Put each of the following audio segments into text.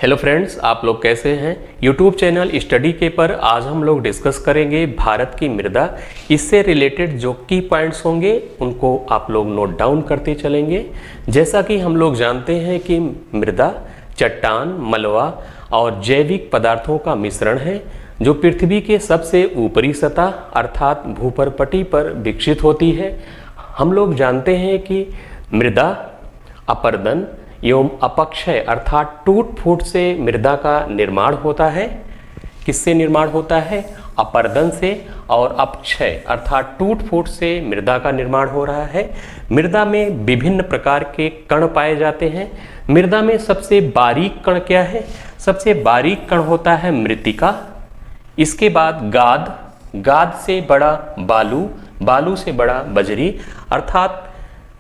Hello friends, आप लोग कैसे हैं। यूट्यूब चैनल स्टडी के पर आज हम लोग डिस्कस करेंगे भारत की मृदा। इससे रिलेटेड जो की पॉइंट्स होंगे उनको आप लोग नोट डाउन करते चलेंगे। जैसा कि हम लोग जानते हैं कि मृदा चट्टान, मलबा और जैविक पदार्थों का मिश्रण है जो पृथ्वी के सबसे ऊपरी सतह अर्थात भूपर्पटी पर विकसित होती है। हम लोग जानते हैं कि मृदा अपरदन एवं अपक्षय अर्थात टूट फूट से मृदा का निर्माण होता है। किससे निर्माण होता है? अपरदन से। और अपक्षय अर्थात टूट फूट से मृदा का निर्माण हो रहा है। मृदा में विभिन्न प्रकार के कण पाए जाते हैं। मृदा में सबसे बारीक कण क्या है? सबसे बारीक कण होता है मृत्तिका। इसके बाद गाद, गाद से बड़ा बालू, बालू से बड़ा बजरी। अर्थात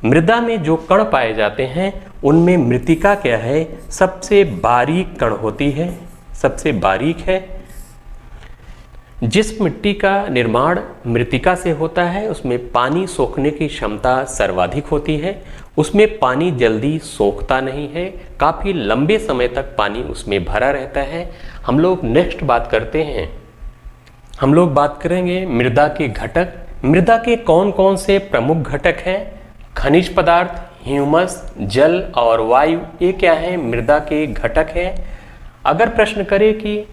मृदा में जो कण पाए जाते हैं उनमें मृत्तिका क्या है? सबसे बारीक कण होती है, सबसे बारीक है। जिस मिट्टी का निर्माण मृत्तिका से होता है उसमें पानी सोखने की क्षमता सर्वाधिक होती है। उसमें पानी जल्दी सोखता नहीं है, काफ़ी लंबे समय तक पानी उसमें भरा रहता है। हम लोग नेक्स्ट बात करते हैं, हम लोग बात करेंगे मृदा के घटक। मृदा के कौन कौन से प्रमुख घटक हैं? खनिज पदार्थ, ह्यूमस, जल और वायु, ये क्या है? मृदा के घटक हैं। अगर प्रश्न करें कि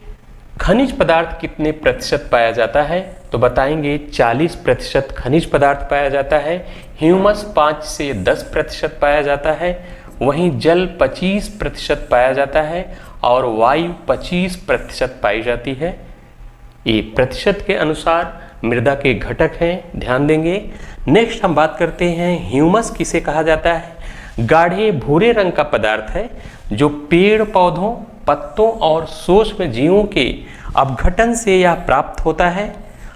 खनिज पदार्थ कितने प्रतिशत पाया जाता है तो बताएंगे 40% खनिज पदार्थ पाया जाता है। ह्यूमस 5 से 10% पाया जाता है। वहीं जल 25% पाया जाता है और वायु 25% पाई जाती है। ये प्रतिशत के अनुसार मृदा के घटक हैं, ध्यान देंगे। नेक्स्ट हम बात करते हैं ह्यूमस किसे कहा जाता है? गाढ़े भूरे रंग का पदार्थ है जो पेड़ पौधों, पत्तों और सूक्ष्म जीवों के अपघटन से यह प्राप्त होता है।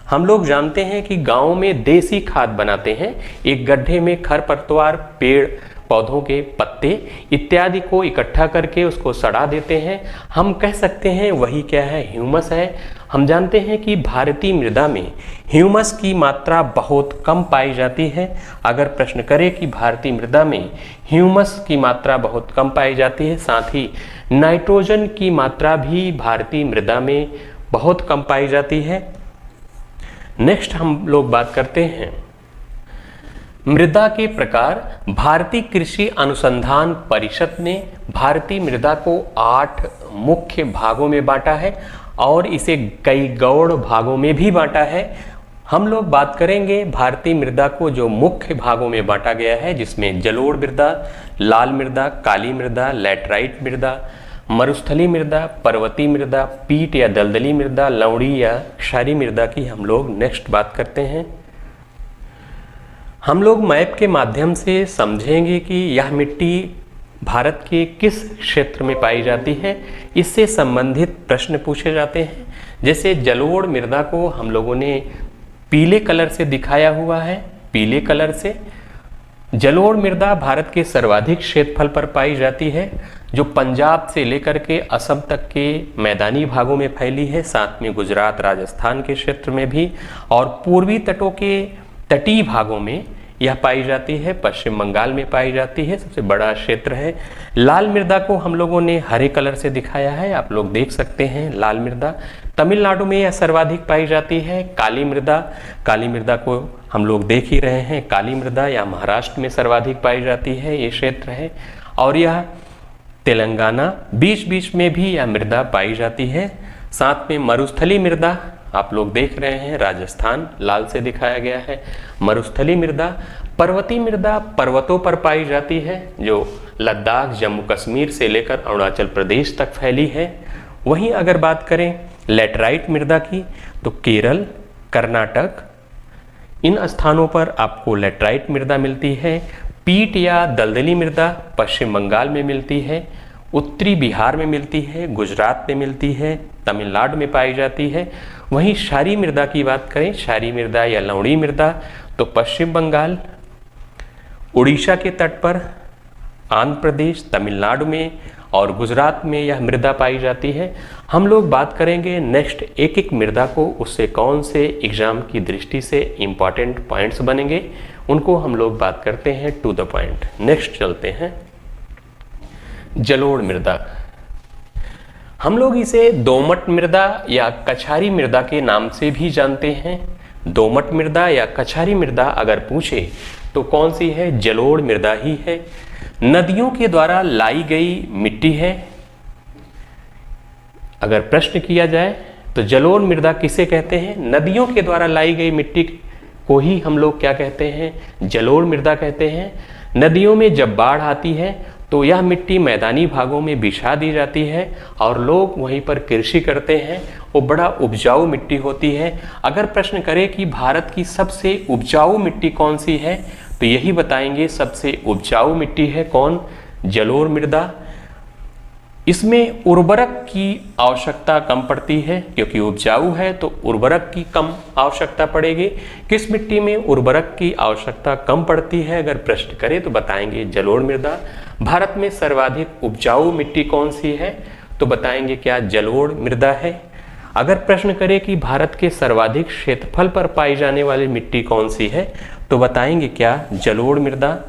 हम लोग जानते हैं कि गांव में देसी खाद बनाते हैं। एक गड्ढे में खरपतवार, पेड़ पौधों के पत्ते इत्यादि को इकट्ठा करके उसको सड़ा देते हैं। हम कह सकते हैं वही क्या है? ह्यूमस है। हम जानते हैं कि भारतीय मृदा में ह्यूमस की मात्रा बहुत कम पाई जाती है। अगर प्रश्न करें कि भारतीय मृदा में ह्यूमस की मात्रा बहुत कम पाई जाती है, साथ ही नाइट्रोजन की मात्रा भी भारतीय मृदा में बहुत कम पाई जाती है। नेक्स्ट हम लोग बात करते हैं मृदा के प्रकार। भारतीय कृषि अनुसंधान परिषद ने भारतीय मृदा को 8 मुख्य भागों में बांटा है और इसे कई गौण भागों में भी बांटा है। हम लोग बात करेंगे भारतीय मृदा को जो मुख्य भागों में बांटा गया है, जिसमें जलोढ़ मृदा, लाल मृदा, काली मृदा, लैटराइट मृदा, मरुस्थली मृदा, पर्वतीय मृदा, पीट या दलदली मृदा, लवणी या क्षारीय मृदा की हम लोग नेक्स्ट बात करते हैं। हम लोग मैप के माध्यम से समझेंगे कि यह मिट्टी भारत के किस क्षेत्र में पाई जाती है। इससे संबंधित प्रश्न पूछे जाते हैं। जैसे जलोढ़ मृदा को हम लोगों ने पीले कलर से दिखाया हुआ है, पीले कलर से। जलोढ़ मृदा भारत के सर्वाधिक क्षेत्रफल पर पाई जाती है, जो पंजाब से लेकर के असम तक के मैदानी भागों में फैली है, साथ में गुजरात, राजस्थान के क्षेत्र में भी, और पूर्वी तटों के तटीय भागों में यह पाई जाती है। पश्चिम बंगाल में पाई जाती है, सबसे बड़ा क्षेत्र है। लाल मृदा को हम लोगों ने हरे कलर से दिखाया है, आप लोग देख सकते हैं लाल मृदा। तमिलनाडु में यह सर्वाधिक पाई जाती है। काली मृदा, काली मृदा को हम लोग देख ही रहे हैं, काली मृदा या महाराष्ट्र में सर्वाधिक पाई जाती है, ये क्षेत्र है। और यह तेलंगाना, बीच बीच में भी यह मृदा पाई जाती है। साथ में मरुस्थली मृदा आप लोग देख रहे हैं, राजस्थान लाल से दिखाया गया है। मरुस्थली मृदा, पर्वतीय मृदा पर्वतों पर पाई जाती है, जो लद्दाख, जम्मू कश्मीर से लेकर अरुणाचल प्रदेश तक फैली है। वहीं अगर बात करें लैटराइट मृदा की तो केरल, कर्नाटक, इन स्थानों पर आपको लैटराइट मृदा मिलती है। पीट या दलदली मृदा पश्चिम बंगाल में मिलती है, उत्तरी बिहार में मिलती है, गुजरात में मिलती है, तमिलनाडु में पाई जाती है। वहीं क्षारीय मृदा की बात करें, क्षारीय मृदा या लवणी मृदा तो पश्चिम बंगाल, उड़ीसा के तट पर, आंध्र प्रदेश, तमिलनाडु में और गुजरात में यह मृदा पाई जाती है। हम लोग बात करेंगे नेक्स्ट एक एक मृदा को, उससे कौन से एग्जाम की दृष्टि से इम्पॉर्टेंट पॉइंट्स बनेंगे, उनको हम लोग बात करते हैं टू द पॉइंट। नेक्स्ट चलते हैं जलोढ़ मृदा। हम लोग इसे दोमट मृदा या कछारी मृदा के नाम से भी जानते हैं। दोमट मृदा या कछारी मृदा अगर पूछे तो कौन सी है? जलोढ़ मृदा ही है। नदियों के द्वारा लाई गई मिट्टी है। अगर प्रश्न किया जाए तो जलोढ़ मृदा किसे कहते हैं? नदियों के द्वारा लाई गई मिट्टी को ही हम लोग क्या कहते हैं? जलोढ़ मृदा कहते हैं। नदियों में जब बाढ़ आती है तो यह मिट्टी मैदानी भागों में बिछा दी जाती है और लोग वहीं पर कृषि करते हैं। वो बड़ा उपजाऊ मिट्टी होती है। अगर प्रश्न करें कि भारत की सबसे उपजाऊ मिट्टी कौन सी है, तो यही बताएंगे सबसे उपजाऊ मिट्टी है कौन? जलोढ़ मृदा। इसमें उर्वरक की आवश्यकता कम पड़ती है, क्योंकि उपजाऊ है तो उर्वरक की कम आवश्यकता पड़ेगी। किस मिट्टी में उर्वरक की आवश्यकता कम पड़ती है अगर प्रश्न करें तो बताएंगे जलोढ़ मृदा। भारत में सर्वाधिक उपजाऊ मिट्टी कौन सी है, तो बताएंगे क्या? जलोढ़ मृदा है। अगर प्रश्न करें कि भारत के सर्वाधिक क्षेत्रफल पर पाई जाने वाली मिट्टी कौन सी है, तो बताएंगे क्या? जलोढ़ मृदा।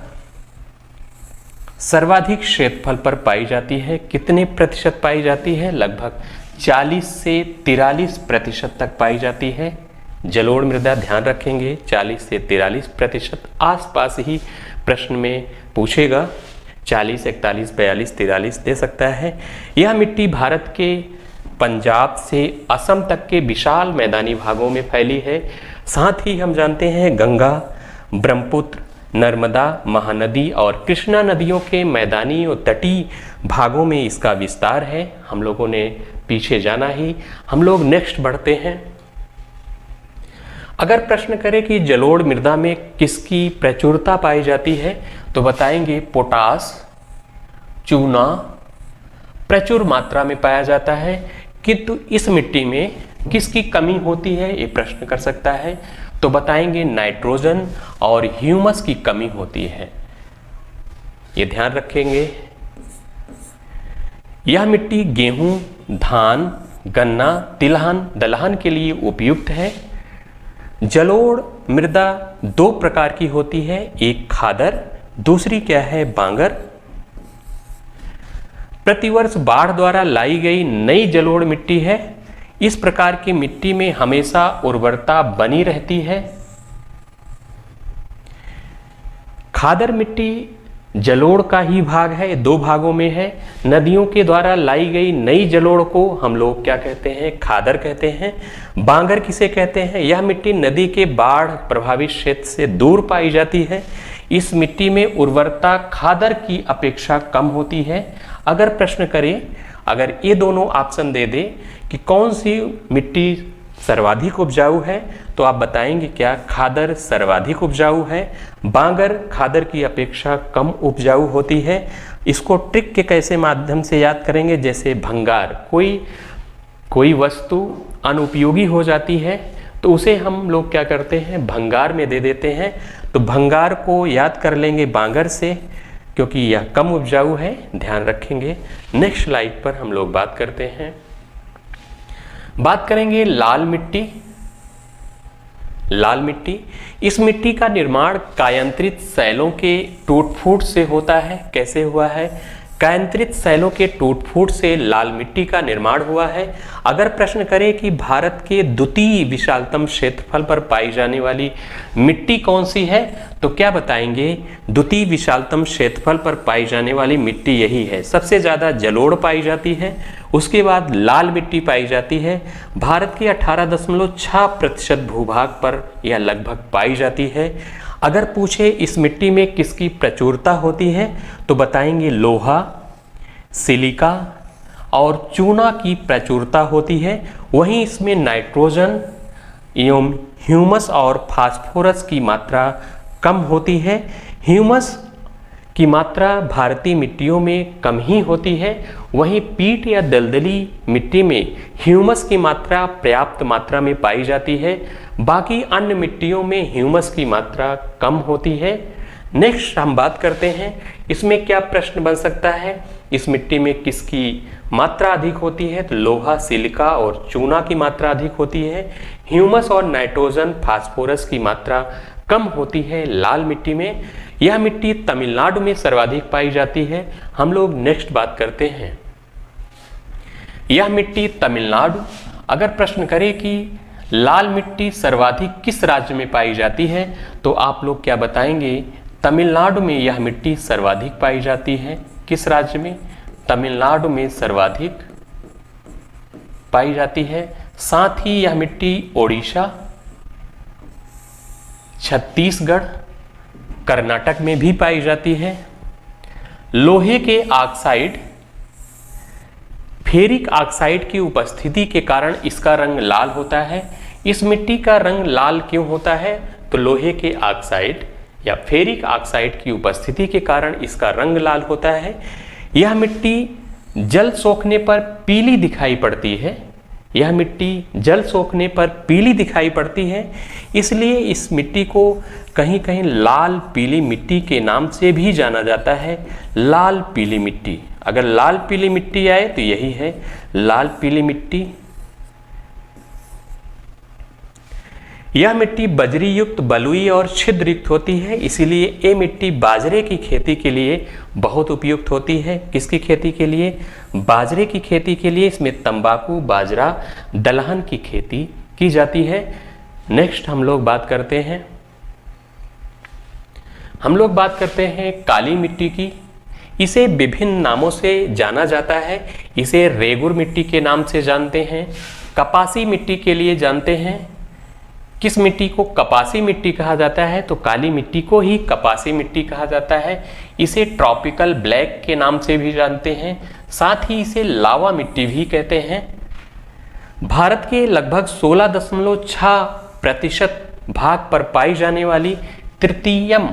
सर्वाधिक क्षेत्रफल पर पाई जाती है। कितने प्रतिशत पाई जाती है? लगभग 40 से 43% तक पाई जाती है जलोढ़ मृदा। ध्यान रखेंगे 40 से 43%, आसपास ही प्रश्न में पूछेगा। 40, 41, 42, 43 दे सकता है। यह मिट्टी भारत के पंजाब से असम तक के विशाल मैदानी भागों में फैली है। साथ ही हम जानते हैं गंगा, ब्रह्मपुत्र, नर्मदा, महानदी और कृष्णा नदियों के मैदानी और तटीय भागों में इसका विस्तार है। हम लोगों ने पीछे जाना ही। हम लोग नेक्स्ट बढ़ते हैं। अगर प्रश्न करें कि जलोढ़ मृदा में किसकी प्रचुरता पाई जाती है, तो बताएंगे पोटास, चूना प्रचुर मात्रा में पाया जाता है। किंतु इस मिट्टी में किसकी कमी होती है, ये प्रश्न कर सकता है, तो बताएंगे नाइट्रोजन और ह्यूमस की कमी होती है। ये ध्यान रखेंगे। यह मिट्टी गेहूं, धान, गन्ना, तिलहन, दलहन के लिए उपयुक्त है। जलोढ़ मृदा दो प्रकार की होती है, एक खादर, दूसरी क्या है? बांगर। प्रतिवर्ष बाढ़ द्वारा लाई गई नई जलोढ़ मिट्टी है। इस प्रकार की मिट्टी में हमेशा उर्वरता बनी रहती है। खादर मिट्टी जलोढ़ का ही भाग है, दो भागों में है। नदियों के द्वारा लाई गई नई जलोढ़ को हम लोग क्या कहते हैं? खादर कहते हैं। बांगर किसे कहते हैं? यह मिट्टी नदी के बाढ़ प्रभावित क्षेत्र से दूर पाई जाती है। इस मिट्टी में उर्वरता खादर की अपेक्षा कम होती है। अगर प्रश्न करें, अगर ये दोनों ऑप्शन दे दे कि कौन सी मिट्टी सर्वाधिक उपजाऊ है, तो आप बताएंगे क्या? खादर सर्वाधिक उपजाऊ है। बांगर खादर की अपेक्षा कम उपजाऊ होती है। इसको ट्रिक के कैसे माध्यम से याद करेंगे? जैसे भंगार, कोई वस्तु अनुपयोगी हो जाती है तो उसे हम लोग क्या करते हैं? भंगार में दे देते हैं। तो भंगार को याद कर लेंगे बांगर से, क्योंकि यह कम उपजाऊ है। ध्यान रखेंगे। नेक्स्ट स्लाइड पर हम लोग बात करते हैं। बात करेंगे लाल मिट्टी। लाल मिट्टी, इस मिट्टी का निर्माण कायांतरित शैलों के टूट-फूट से होता है। कैसे हुआ है? कायांतरित शैलों के टूट-फूट से लाल मिट्टी का निर्माण हुआ है। अगर प्रश्न करें कि भारत के द्वितीय विशालतम क्षेत्रफल पर पाई जाने वाली मिट्टी कौन सी है, तो क्या बताएंगे? द्वितीय विशालतम क्षेत्रफल पर पाई जाने वाली मिट्टी यही है। सबसे ज्यादा जलोढ़ पाई जाती है, उसके बाद लाल मिट्टी पाई जाती है। भारत के 18.6% भूभाग पर यह लगभग पाई जाती है। अगर पूछे इस मिट्टी में किसकी प्रचुरता होती है, तो बताएंगे लोहा, सिलिका और चूना की प्रचुरता होती है। वहीं इसमें नाइट्रोजन एवं ह्यूमस और फास्फोरस की मात्रा कम होती है। ह्यूमस की मात्रा भारतीय मिट्टियों में कम ही होती है। वहीं पीट या दलदली मिट्टी में ह्यूमस की मात्रा पर्याप्त मात्रा में पाई जाती है। बाकी अन्य मिट्टियों में ह्यूमस की मात्रा कम होती है। नेक्स्ट हम बात करते हैं, इसमें क्या प्रश्न बन सकता है? इस मिट्टी में किसकी मात्रा अधिक होती है? तो लोहा, सिलिका और चूना की मात्रा अधिक होती है। ह्यूमस और नाइट्रोजन, फास्फोरस की मात्रा कम होती है लाल मिट्टी में। यह मिट्टी तमिलनाडु में सर्वाधिक पाई जाती है। हम लोग नेक्स्ट बात करते हैं। यह मिट्टी तमिलनाडु। अगर प्रश्न करे कि लाल मिट्टी सर्वाधिक किस राज्य में पाई जाती है, तो आप लोग क्या बताएंगे? तमिलनाडु में यह मिट्टी सर्वाधिक पाई जाती है। किस राज्य में? तमिलनाडु में सर्वाधिक पाई जाती है। साथ ही यह मिट्टी ओडिशा, छत्तीसगढ़, कर्नाटक में भी पाई जाती है। लोहे के ऑक्साइड, फेरिक ऑक्साइड की उपस्थिति के कारण इसका रंग लाल होता है। इस मिट्टी का रंग लाल क्यों होता है? तो लोहे के ऑक्साइड या फेरिक ऑक्साइड की उपस्थिति के कारण इसका रंग लाल होता है। यह मिट्टी जल सोखने पर पीली दिखाई पड़ती है। यह मिट्टी जल सोखने पर पीली दिखाई पड़ती है, इसलिए इस मिट्टी को कहीं कहीं लाल पीली मिट्टी के नाम से भी जाना जाता है। लाल पीली मिट्टी, अगर लाल पीली मिट्टी आए तो यही है लाल पीली मिट्टी। यह मिट्टी बजरी युक्त, बलुई और छिद्र युक्त होती है, इसीलिए ये मिट्टी बाजरे की खेती के लिए बहुत उपयुक्त होती है। किसकी खेती के लिए? बाजरे की खेती के लिए। इसमें तंबाकू, बाजरा, दलहन की खेती की जाती है। नेक्स्ट हम लोग बात करते हैं काली मिट्टी की। इसे विभिन्न नामों से जाना जाता है। इसे रेगुर मिट्टी के नाम से जानते हैं, कपासी मिट्टी के लिए जानते हैं। किस मिट्टी को कपासी मिट्टी कहा जाता है? तो काली मिट्टी को ही कपासी मिट्टी कहा जाता है। इसे ट्रॉपिकल ब्लैक के नाम से भी जानते हैं, साथ ही इसे लावा मिट्टी भी कहते हैं। भारत के लगभग 16.6% भाग पर पाई जाने वाली तृतीयम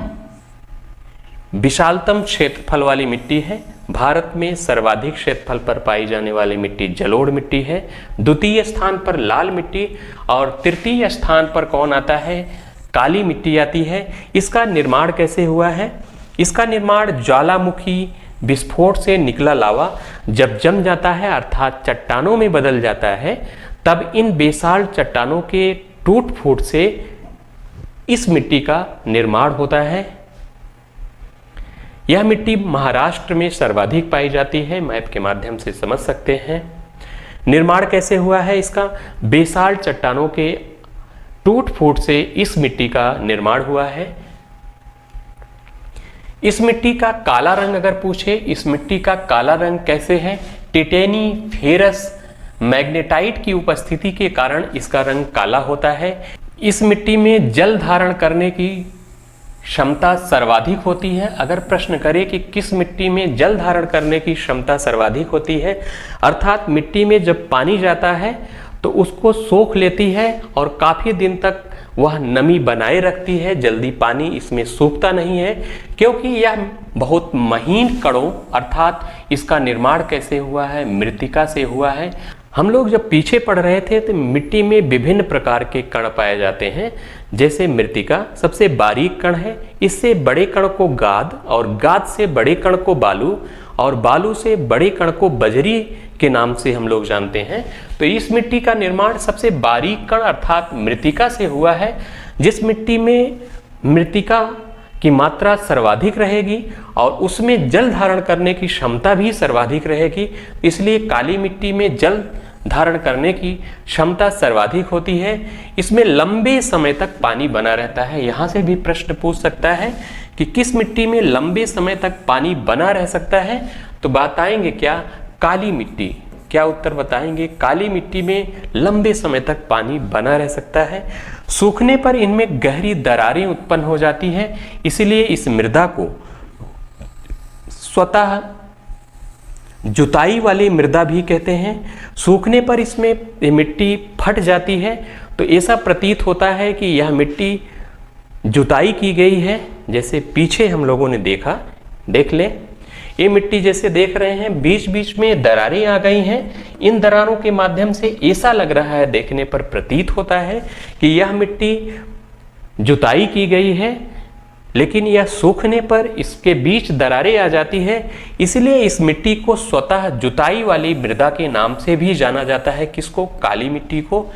विशालतम क्षेत्रफल वाली मिट्टी है। भारत में सर्वाधिक क्षेत्रफल पर पाई जाने वाली मिट्टी जलोढ़ मिट्टी है। द्वितीय स्थान पर लाल मिट्टी और तृतीय स्थान पर कौन आता है? काली मिट्टी आती है। इसका निर्माण कैसे हुआ है? इसका निर्माण ज्वालामुखी विस्फोट से निकला लावा जब जम जाता है अर्थात चट्टानों में बदल जाता है, तब इन बेसाल्ट चट्टानों के टूट फूट से इस मिट्टी का निर्माण होता है। यह मिट्टी महाराष्ट्र में सर्वाधिक पाई जाती है। मैप के माध्यम से समझ सकते हैं। निर्माण कैसे हुआ है इसका? बेसाल्ट चट्टानों के टूट फूट से इस मिट्टी का निर्माण हुआ है। इस मिट्टी का काला रंग अगर पूछे, इस मिट्टी का काला रंग कैसे है? टिटेनी, फेरस, मैग्नेटाइट की उपस्थिति के कारण इसका रंग काला होता है। इस मिट्टी में जल धारण करने की क्षमता सर्वाधिक होती है। अगर प्रश्न करे कि किस मिट्टी में जल धारण करने की क्षमता सर्वाधिक होती है, अर्थात मिट्टी में जब पानी जाता है तो उसको सोख लेती है और काफी दिन तक वह नमी बनाए रखती है, जल्दी पानी इसमें सूखता नहीं है, क्योंकि यह बहुत महीन कणों अर्थात इसका निर्माण कैसे हुआ है? मृत्तिका से हुआ है। हम लोग जब पीछे पढ़ रहे थे तो मिट्टी में विभिन्न प्रकार के कण पाए जाते हैं। जैसे मृत्तिका सबसे बारीक कण है, इससे बड़े कण को गाद और गाद से बड़े कण को बालू और बालू से बड़े कण को बजरी के नाम से हम लोग जानते हैं। तो इस मिट्टी का निर्माण सबसे बारीक कण अर्थात मृत्तिका से हुआ है। जिस मिट्टी में मृत्तिका की मात्रा सर्वाधिक रहेगी और उसमें जल धारण करने की क्षमता भी सर्वाधिक रहेगी, इसलिए काली मिट्टी में जल धारण करने की क्षमता सर्वाधिक होती है। इसमें लंबे समय तक पानी बना रहता है। यहाँ से भी प्रश्न पूछ सकता है कि किस मिट्टी में लंबे समय तक पानी बना रह सकता है, तो बताएंगे क्या? काली मिट्टी। क्या उत्तर बताएंगे? काली मिट्टी में लंबे समय तक पानी बना रह सकता है। सूखने पर इनमें गहरी दरारें उत्पन्न हो जाती हैं, इसलिए इस मृदा को स्वतः जुताई वाली मृदा भी कहते हैं। सूखने पर इसमें मिट्टी फट जाती है, तो ऐसा प्रतीत होता है कि यह मिट्टी जुताई की गई है। जैसे पीछे हम लोगों ने देखा, देख ले, ये मिट्टी जैसे देख रहे हैं बीच बीच में दरारें आ गई हैं। इन दरारों के माध्यम से ऐसा लग रहा है, देखने पर प्रतीत होता है कि यह मिट्टी जुताई की गई है, लेकिन यह सूखने पर इसके बीच दरारें आ जाती है, इसलिए इस मिट्टी को स्वतः जुताई वाली मृदा के नाम से भी जाना जाता है। किसको? काली मिट्टी को।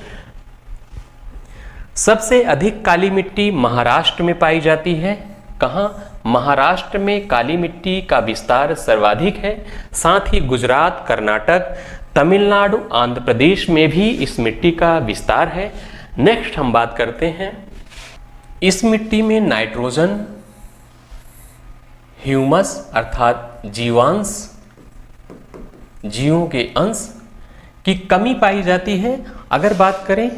सबसे अधिक काली मिट्टी महाराष्ट्र में पाई जाती है। कहाँ? महाराष्ट्र में काली मिट्टी का विस्तार सर्वाधिक है। साथ ही गुजरात, कर्नाटक, तमिलनाडु, आंध्र प्रदेश में भी इस मिट्टी का विस्तार है। नेक्स्ट हम बात करते हैं, इस मिट्टी में नाइट्रोजन, ह्यूमस अर्थात जीवांश, जीवों के अंश की कमी पाई जाती है। अगर बात करें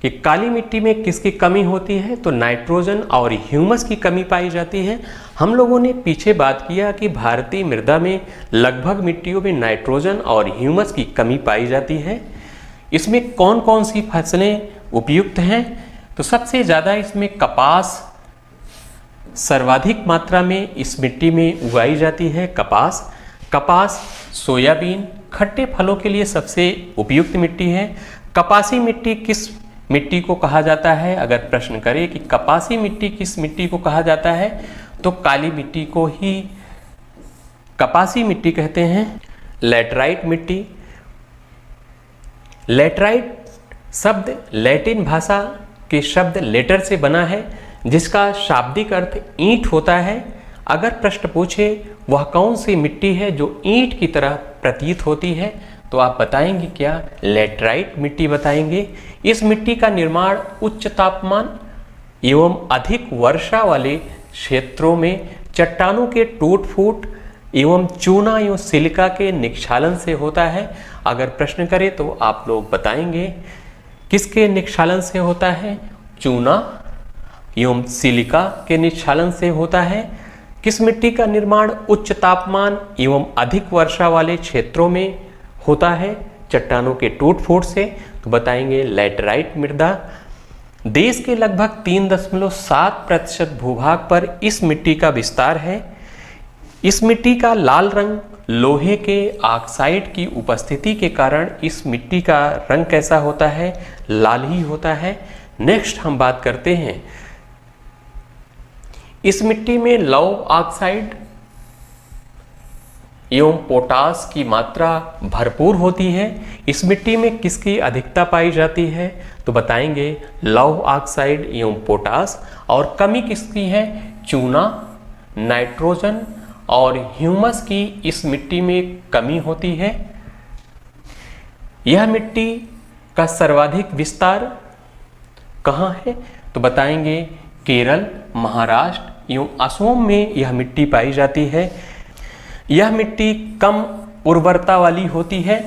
कि काली मिट्टी में किसकी कमी होती है, तो नाइट्रोजन और ह्यूमस की कमी पाई जाती है। हम लोगों ने पीछे बात किया कि भारतीय मृदा में लगभग मिट्टियों में नाइट्रोजन और ह्यूमस की कमी पाई जाती है। इसमें कौन कौन सी फसलें उपयुक्त हैं, तो सबसे ज़्यादा इसमें कपास सर्वाधिक मात्रा में इस मिट्टी में उगाई जाती है। कपास, सोयाबीन, खट्टे फलों के लिए सबसे उपयुक्त मिट्टी है। कपासी मिट्टी किस मिट्टी को कहा जाता है, अगर प्रश्न करें कि कपासी मिट्टी किस मिट्टी को कहा जाता है, तो काली मिट्टी को ही कपासी मिट्टी कहते हैं। लैटराइट मिट्टी, लैटराइट शब्द लैटिन भाषा के शब्द लेटर से बना है, जिसका शाब्दिक अर्थ ईंट होता है। अगर प्रश्न पूछे वह कौन सी मिट्टी है जो ईंट की तरह प्रतीत होती है, तो आप बताएंगे क्या, लैटराइट मिट्टी बताएंगे। इस मिट्टी का निर्माण उच्च तापमान एवं अधिक वर्षा वाले क्षेत्रों में चट्टानों के टूट फूट एवं चूना एवं सिलिका के निक्षालन से होता है। अगर प्रश्न करें तो आप लोग बताएंगे किसके निक्षालन से होता है, चूना एवं सिलिका के निक्षालन से होता है। किस मिट्टी का निर्माण उच्च तापमान एवं अधिक वर्षा वाले क्षेत्रों में होता है, चट्टानों के टूट फूट से, तो बताएंगे लैटराइट मृदा। देश के लगभग 3.7% भूभाग पर इस मिट्टी का विस्तार है। इस मिट्टी का लाल रंग लोहे के ऑक्साइड की उपस्थिति के कारण इस मिट्टी का रंग कैसा होता है, लाल ही होता है। नेक्स्ट हम बात करते हैं, इस मिट्टी में लौह ऑक्साइड एवं पोटास की मात्रा भरपूर होती है। इस मिट्टी में किसकी अधिकता पाई जाती है, तो बताएंगे लौह ऑक्साइड एवं पोटास। और कमी किसकी है, चूना, नाइट्रोजन और ह्यूमस की इस मिट्टी में कमी होती है। यह मिट्टी का सर्वाधिक विस्तार कहाँ है, तो बताएंगे केरल, महाराष्ट्र एवं असम में यह मिट्टी पाई जाती है। यह मिट्टी कम उर्वरता वाली होती है,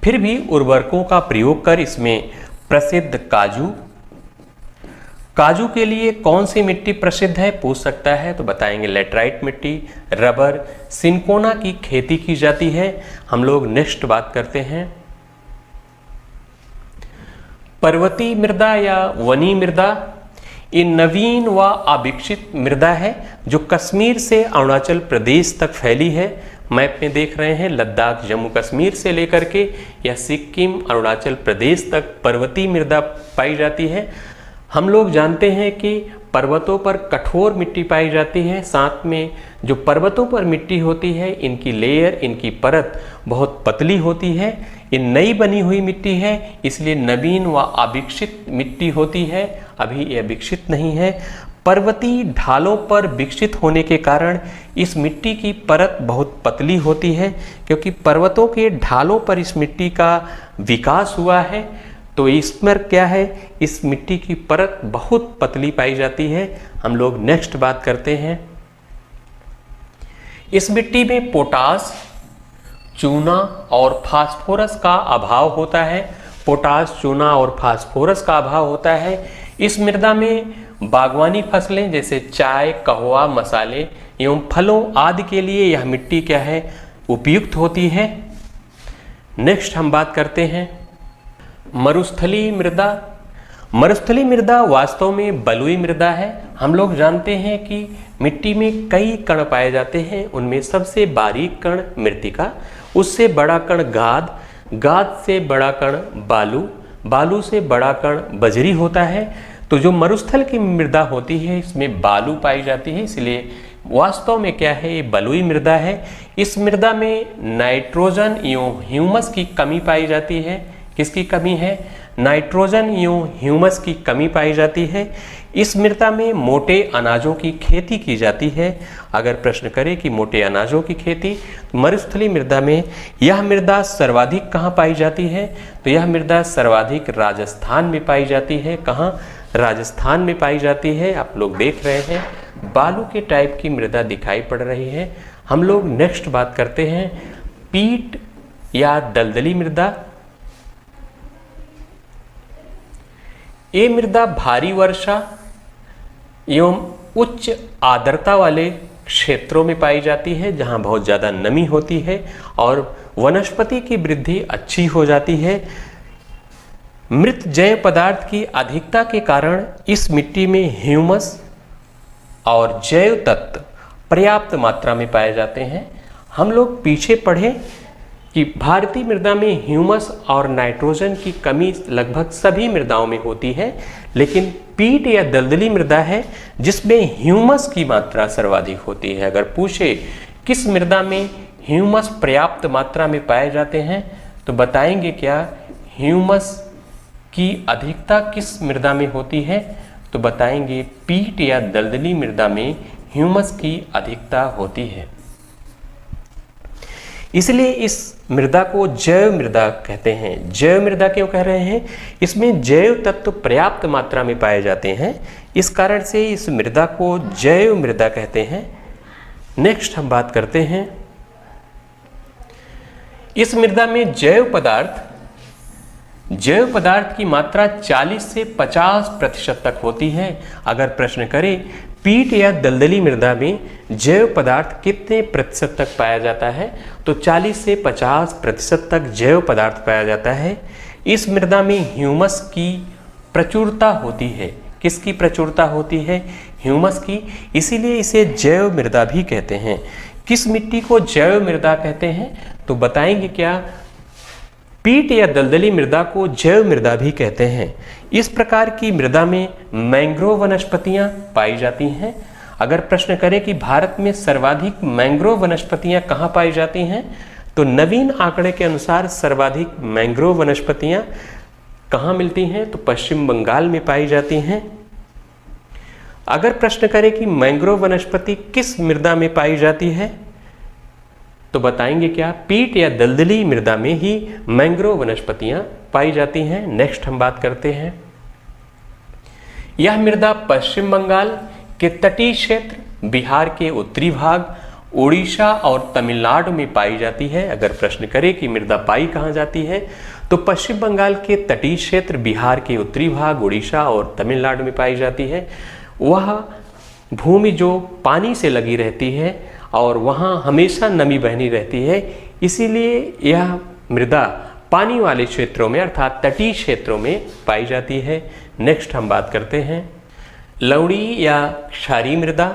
फिर भी उर्वरकों का प्रयोग कर इसमें प्रसिद्ध काजू के लिए कौन सी मिट्टी प्रसिद्ध है पूछ सकता है, तो बताएंगे लैटराइट मिट्टी। रबर, सिनकोना की खेती की जाती है। हम लोग नेक्स्ट बात करते हैं, पर्वतीय मृदा या वनी मृदा। ये नवीन व अविकसित मृदा है जो कश्मीर से अरुणाचल प्रदेश तक फैली है। मैप में देख रहे हैं, लद्दाख, जम्मू कश्मीर से लेकर के या सिक्किम, अरुणाचल प्रदेश तक पर्वतीय मृदा पाई जाती है। हम लोग जानते हैं कि पर्वतों पर कठोर मिट्टी पाई जाती है, साथ में जो पर्वतों पर मिट्टी होती है इनकी लेयर, इनकी परत बहुत पतली होती है। ये नई बनी हुई मिट्टी है, इसलिए नवीन व अविकसित मिट्टी होती है, अभी यह विकसित नहीं है। पर्वतीय ढालों पर विकसित होने के कारण इस मिट्टी की परत बहुत पतली होती है, क्योंकि पर्वतों के ढालों पर इस मिट्टी का विकास हुआ है, तो इसमें क्या है, इस मिट्टी की परत बहुत पतली पाई जाती है। हम लोग नेक्स्ट बात करते हैं, इस मिट्टी में पोटास, चूना और फास्फोरस का अभाव होता है। पोटास, चूना और फास्फोरस का अभाव होता है। इस मृदा में बागवानी फसलें जैसे चाय, कहवा, मसाले एवं फलों आदि के लिए यह मिट्टी क्या है, उपयुक्त होती है। नेक्स्ट हम बात करते हैं मरुस्थलीय मृदा। मरुस्थलीय मृदा वास्तव में बलुई मृदा है। हम लोग जानते हैं कि मिट्टी में कई कण पाए जाते हैं, उनमें सबसे बारीक कण मृत्तिका, उससे बड़ा कण गाद, गाद से बड़ा कण बालू, बालू से बड़ा कण बजरी होता है। तो जो मरुस्थल की मृदा होती है इसमें बालू पाई जाती है, इसलिए वास्तव में क्या है, ये बलुई मृदा है। इस मृदा में नाइट्रोजन एवं ह्यूमस की कमी पाई जाती है। किसकी कमी है, नाइट्रोजन एवं ह्यूमस की कमी पाई जाती है। इस मृदा में मोटे अनाजों की खेती की जाती है। अगर प्रश्न करें कि मोटे अनाजों की खेती, मरुस्थलीय मृदा में यह मृदा सर्वाधिक कहाँ पाई जाती है? तो यह मृदा सर्वाधिक राजस्थान में पाई जाती है। कहाँ? राजस्थान में पाई जाती है। आप लोग देख रहे हैं बालू के टाइप की मृदा दिखाई पड़ रही है। हम लोग नेक्स्ट बात करते हैं पीट या दलदली मृदा। ये मृदा भारी वर्षा एवं उच्च आर्द्रता वाले क्षेत्रों में पाई जाती है, जहां बहुत ज़्यादा नमी होती है और वनस्पति की वृद्धि अच्छी हो जाती है। मृत जैव पदार्थ की अधिकता के कारण इस मिट्टी में ह्यूमस और जैव तत्व पर्याप्त मात्रा में पाए जाते हैं। हम लोग पीछे पढ़े कि भारतीय मृदा में ह्यूमस और नाइट्रोजन की कमी लगभग सभी मृदाओं में होती है, लेकिन पीट या दलदली मृदा है जिसमें ह्यूमस की मात्रा सर्वाधिक होती है। अगर पूछे किस मृदा में ह्यूमस पर्याप्त मात्रा में पाए जाते हैं तो बताएंगे क्या? ह्यूमस की अधिकता किस मृदा में होती है? तो बताएंगे पीट या दलदली मृदा में ह्यूमस की अधिकता होती है। इसलिए इस मृदा को जैव मृदा कहते हैं। जैव मृदा क्यों कह रहे हैं? इसमें जैव तत्व पर्याप्त मात्रा में पाए जाते हैं, इस कारण से इस मृदा को जैव मृदा कहते हैं। नेक्स्ट हम बात करते हैं इस मृदा में जैव पदार्थ की मात्रा 40 से 50% तक होती है। अगर प्रश्न करें पीट या दलदली मृदा में जैव पदार्थ कितने प्रतिशत तक पाया जाता है? तो 40 से 50% तक जैव पदार्थ पाया जाता है। इस मृदा में ह्यूमस की प्रचुरता होती है। किसकी प्रचुरता होती है? ह्यूमस की। इसीलिए इसे जैव मृदा भी कहते हैं। किस मिट्टी को जैव मृदा कहते हैं? तो बताएंगे क्या? पीट या दलदली मृदा को जैव मृदा भी कहते हैं। इस प्रकार की मृदा में मैंग्रोव वनस्पतियां पाई जाती हैं। अगर प्रश्न करें कि भारत में सर्वाधिक मैंग्रोव वनस्पतियां कहाँ पाई जाती हैं, तो नवीन आंकड़े के अनुसार सर्वाधिक मैंग्रोव वनस्पतियां कहाँ मिलती हैं? तो पश्चिम बंगाल में पाई जाती हैं। अगर प्रश्न करें कि मैंग्रोव वनस्पति किस मृदा में पाई जाती है, तो बताएंगे क्या? पीट या दलदली मृदा में ही मैंग्रोव वनस्पतियां पाई जाती हैं। नेक्स्ट हम बात करते हैं यह मृदा पश्चिम बंगाल के तटीय क्षेत्र, बिहार के उत्तरी भाग, उड़ीसा और तमिलनाडु में पाई जाती है। अगर प्रश्न करें कि मृदा पाई कहाँ जाती है, तो पश्चिम बंगाल के तटीय क्षेत्र, बिहार के उत्तरी भाग, उड़ीसा और तमिलनाडु में पाई जाती है। वह भूमि जो पानी से लगी रहती है और वहाँ हमेशा नमी बहनी रहती है, इसीलिए यह मृदा पानी वाले क्षेत्रों में अर्थात तटीय क्षेत्रों में पाई जाती है। नेक्स्ट हम बात करते हैं लवणी या क्षारीय मृदा।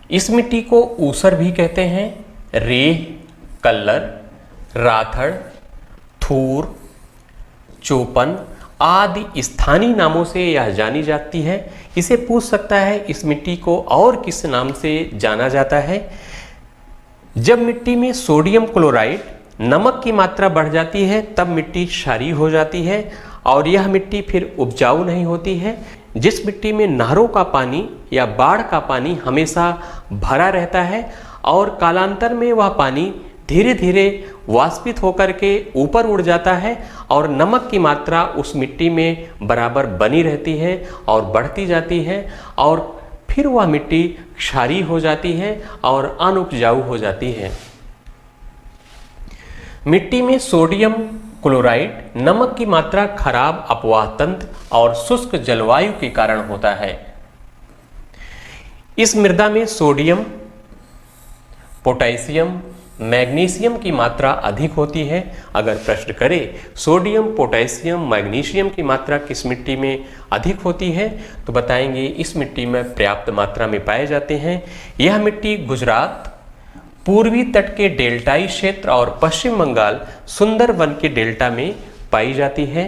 इस मिट्टी को ऊसर भी कहते हैं। रेह, कल्लर, राथड़, थूर, चोपन आदि स्थानीय नामों से यह जानी जाती है। इसे पूछ सकता है इस मिट्टी को और किस नाम से जाना जाता है? जब मिट्टी में सोडियम क्लोराइड, नमक की मात्रा बढ़ जाती है तब मिट्टी क्षारीय हो जाती है और यह मिट्टी फिर उपजाऊ नहीं होती है। जिस मिट्टी में नहरों का पानी या बाढ़ का पानी हमेशा भरा रहता है और कालांतर में वह पानी धीरे धीरे वाष्पित होकर के ऊपर उड़ जाता है और नमक की मात्रा उस मिट्टी में बराबर बनी रहती है और बढ़ती जाती है और फिर वह मिट्टी क्षारीय हो जाती है और अनुपजाऊ हो जाती है। मिट्टी में सोडियम क्लोराइड, नमक की मात्रा खराब अपवाह तंत्र और शुष्क जलवायु के कारण होता है। इस मृदा में सोडियम, पोटेशियम, मैग्नीशियम की मात्रा अधिक होती है। अगर प्रश्न करें सोडियम, पोटेशियम, मैग्नीशियम की मात्रा किस मिट्टी में अधिक होती है, तो बताएंगे इस मिट्टी में पर्याप्त मात्रा में पाए जाते हैं। यह मिट्टी गुजरात, पूर्वी तट के डेल्टाई क्षेत्र और पश्चिम बंगाल सुंदरवन के डेल्टा में पाई जाती है।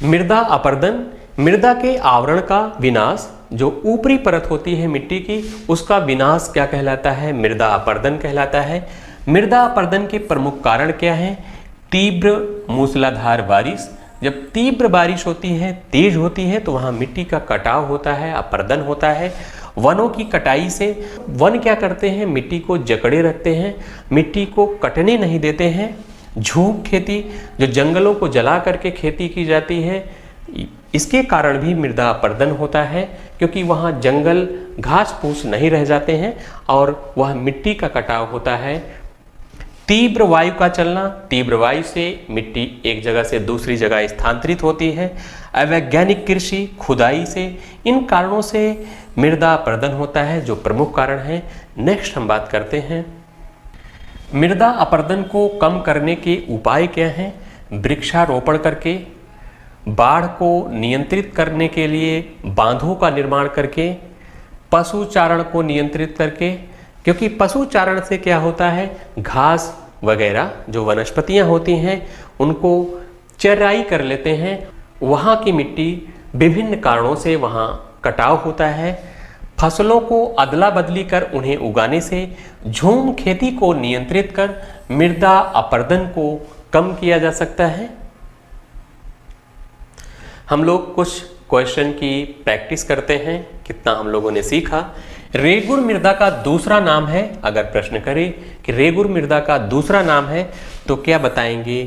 मृदा अपरदन, मृदा के आवरण का विनाश, जो ऊपरी परत होती है मिट्टी की उसका विनाश क्या कहलाता है? मृदा अपरदन कहलाता है। मृदा अपरदन के प्रमुख कारण क्या हैं? तीव्र मूसलाधार बारिश, जब तीव्र बारिश होती है, तेज होती है, तो वहाँ मिट्टी का कटाव होता है, अपर्दन होता है। वनों की कटाई से वन क्या करते हैं, मिट्टी को जकड़े रखते हैं, मिट्टी को कटने नहीं देते हैं। झूम खेती, जो जंगलों को जला करके खेती की जाती है, इसके कारण भी मृदा अपर्दन होता है, क्योंकि वहाँ जंगल घास फूस नहीं रह जाते हैं और वह मिट्टी का कटाव होता है। तीव्र वायु का चलना, तीव्र वायु से मिट्टी एक जगह से दूसरी जगह स्थानांतरित होती है। अवैज्ञानिक कृषि, खुदाई से, इन कारणों से मृदा अपर्दन होता है, जो प्रमुख कारण है। नेक्स्ट हम बात करते हैं मृदा अपर्दन को कम करने के उपाय क्या हैं। वृक्षारोपण करके, बाढ़ को नियंत्रित करने के लिए बांधों का निर्माण करके, पशु चारण को नियंत्रित करके, क्योंकि पशु चारण से क्या होता है, घास वगैरह जो वनस्पतियां होती हैं उनको चराई कर लेते हैं। वहाँ की मिट्टी विभिन्न कारणों से वहाँ कटाव होता है। फसलों को अदला बदली कर उन्हें उगाने से झूम खेती को नियंत्रित कर मृदा अपर्दन को कम किया जा सकता है। हम लोग कुछ क्वेश्चन की प्रैक्टिस करते हैं, कितना हम लोगों ने सीखा। रेगुर मृदा का दूसरा नाम है, अगर प्रश्न करें कि रेगुर मृदा का दूसरा नाम है तो क्या बताएंगे,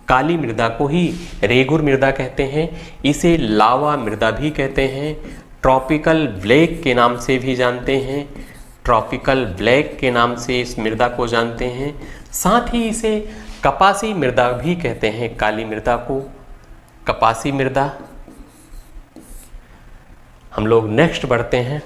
काली मृदा को ही रेगुर मृदा कहते हैं। इसे लावा मृदा भी कहते हैं, ट्रॉपिकल ब्लैक के नाम से भी जानते हैं, ट्रॉपिकल ब्लैक के नाम से इस मृदा को जानते हैं। साथ ही इसे कपासी मृदा भी कहते हैं, काली मृदा को कपासी मृदा। हम लोग नेक्स्ट बढ़ते हैं।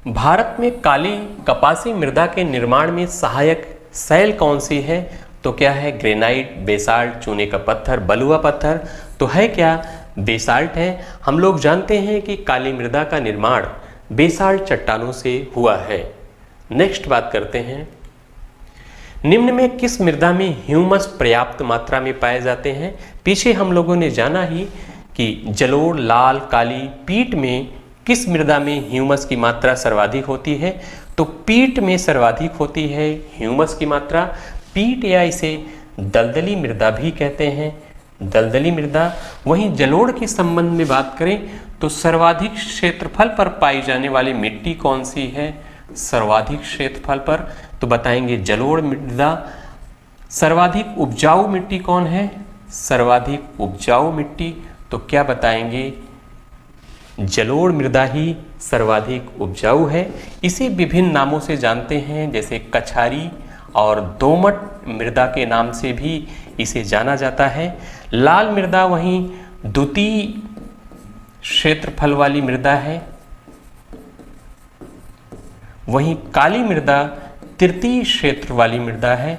भारत में काली कपासी मृदा के निर्माण में सहायक शैल कौन सी है, तो क्या है, ग्रेनाइट, बेसाल्ट, चूने का पत्थर, बलुआ पत्थर। तो है क्या, बेसाल्ट है। हम लोग जानते हैं कि काली मृदा का निर्माण बेसाल्ट चट्टानों से हुआ है। नेक्स्ट बात करते हैं, निम्न में किस मृदा में ह्यूमस पर्याप्त मात्रा में पाए जाते हैं। पीछे हम लोगों ने जाना ही कि जलोढ़, लाल, काली, पीट में किस मृदा में ह्यूमस की मात्रा सर्वाधिक होती है, तो पीट में सर्वाधिक होती है ह्यूमस की मात्रा। पीट या इसे दलदली मृदा भी कहते हैं, दलदली मृदा। वहीं जलोढ़ के संबंध में बात करें तो सर्वाधिक क्षेत्रफल पर पाई जाने वाली मिट्टी कौन सी है, सर्वाधिक क्षेत्रफल पर, तो बताएंगे जलोढ़ मृदा। सर्वाधिक उपजाऊ मिट्टी कौन है, सर्वाधिक उपजाऊ मिट्टी, तो क्या बताएंगे, जलोढ़ मृदा ही सर्वाधिक उपजाऊ है। इसे विभिन्न नामों से जानते हैं, जैसे कछारी और दोमट मृदा के नाम से भी इसे जाना जाता है। लाल मृदा वहीं द्वितीय क्षेत्रफल वाली मृदा है, वहीं काली मृदा तृतीय क्षेत्र वाली मृदा है,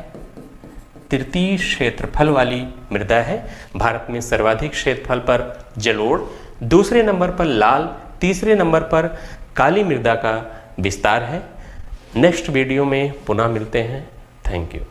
तृतीय क्षेत्रफल वाली मृदा है। भारत में सर्वाधिक क्षेत्रफल पर जलोढ़, दूसरे नंबर पर लाल, तीसरे नंबर पर काली मृदा का विस्तार है। नेक्स्ट वीडियो में पुनः मिलते हैं। Thank you.